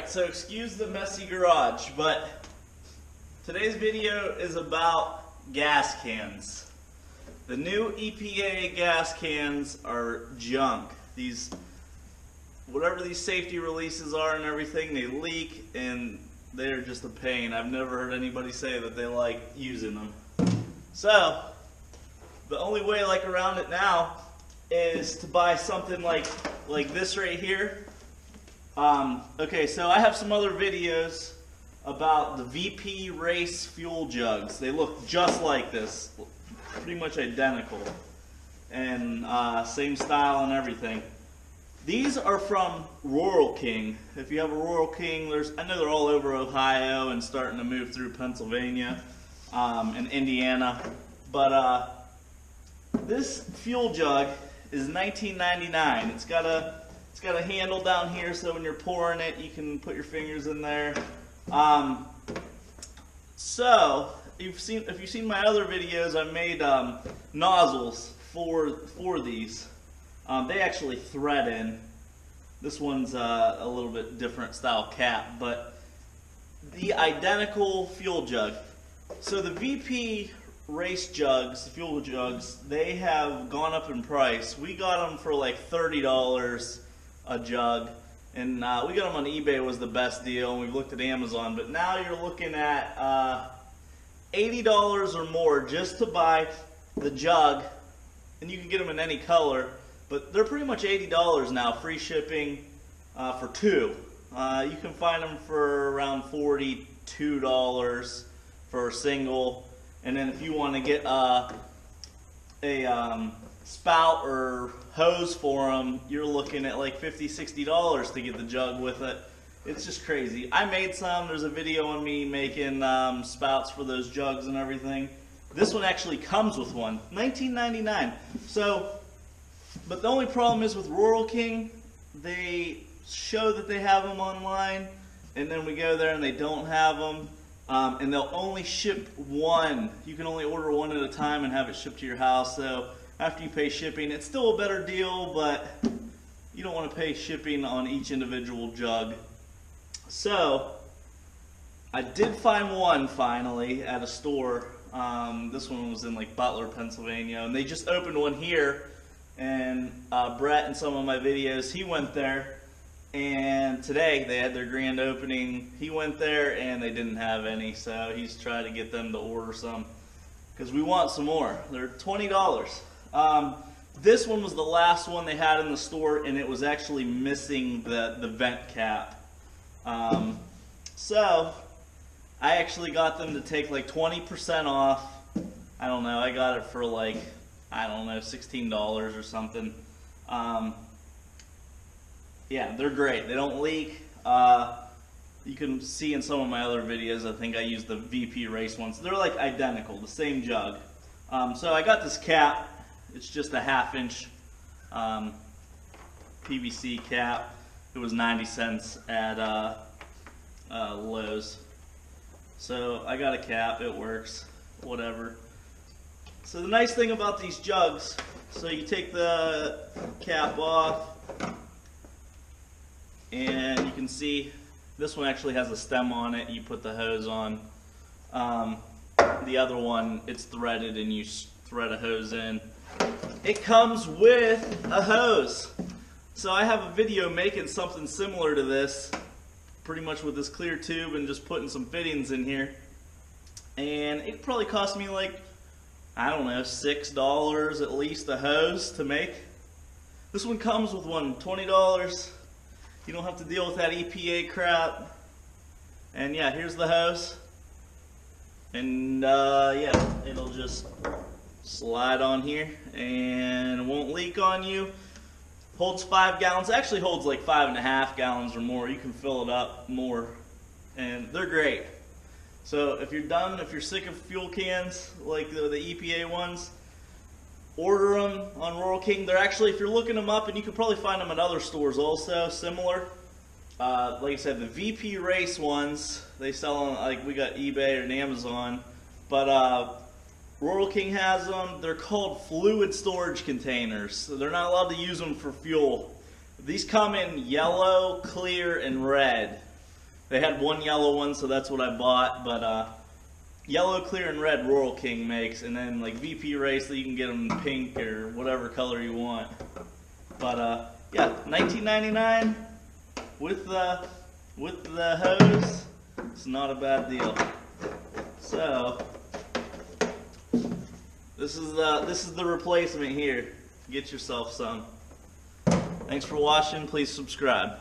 Alright, so excuse the messy garage, but today's video is about gas cans. The new EPA gas cans are junk. Whatever these safety releases are and everything, they leak and they're just a pain. I've never heard anybody say that they like using them. So, the only way around it now is to buy something like this right here. Okay, so I have some other videos about the VP Race fuel jugs. They look just like this, pretty much identical, and same style and everything. These are from Rural King. If you have a Rural King, I know they're all over Ohio and starting to move through Pennsylvania and Indiana. But this fuel jug is $19.99. It's got a handle down here, so when you're pouring it, you can put your fingers in there. So if you've seen my other videos, I made nozzles for these. They actually thread in. This one's a little bit different style cap, but the identical fuel jug. So the VP Race jugs, the fuel jugs, they have gone up in price. We got them for like $30 a jug, and we got them on eBay. Was the best deal, and we've looked at Amazon, but now you're looking at $80 or more just to buy the jug, and you can get them in any color, but they're pretty much $80 now, free shipping for two. You can find them for around $42 for a single, and then if you want to get a spout or hose for them, you're looking at like $50–$60 to get the jug with it. It's just crazy. I made some. There's a video on me making spouts for those jugs and everything. This one actually comes with one, $19.99. So, but the only problem is with Rural King, they show that they have them online, and then we go there and they don't have them. And they'll only ship one. You can only order one at a time and have it shipped to your house. So after you pay shipping, it's still a better deal, but you don't want to pay shipping on each individual jug. So I did find one finally at a store. This one was in like Butler, Pennsylvania, and they just opened one here. And Brett, in some of my videos, he went there. And today they had their grand opening. He went there and they didn't have any, so he's trying to get them to order some because we want some more. They're $20. This one was the last one they had in the store, and it was actually missing the vent cap. So I actually got them to take like 20% off. I don't know, I got it for like, I don't know, $16 or something. Yeah, they're great. They don't leak. You can see in some of my other videos, I think I used the VP Race ones. They're like identical, the same jug. So I got this cap. It's just a 1/2 inch PVC cap. It was 90 cents at Lowe's. So I got a cap. It works. Whatever. So the nice thing about these jugs, so you take the cap off, and you can see this one actually has a stem on it. You put the hose on. The other one, it's threaded and you thread a hose in. It comes with a hose. So I have a video making something similar to this, pretty much with this clear tube and just putting some fittings in here. And it probably cost me like, I don't know, $6 at least a hose to make. This one comes with one, $20. You don't have to deal with that EPA crap. And yeah, here's the hose. And yeah, it'll just slide on here and it won't leak on you. Holds 5 gallons. It actually holds like 5.5 gallons or more. You can fill it up more. And they're great. So if you're done, if you're sick of fuel cans like the EPA ones, order them on Rural King. They're actually, if you're looking them up, and you can probably find them at other stores also, similar. Like I said, the VP Race ones, they sell on, like we got eBay or Amazon, but Rural King has them. They're called fluid storage containers. So they're not allowed to use them for fuel. These come in yellow, clear, and red. They had one yellow one, so that's what I bought. But yellow, clear, and red Rural King makes, and then like VP Race, you can get them pink or whatever color you want. But yeah, $19.99 with the hose. It's not a bad deal. So this is the replacement here. Get yourself some. Thanks for watching. Please subscribe.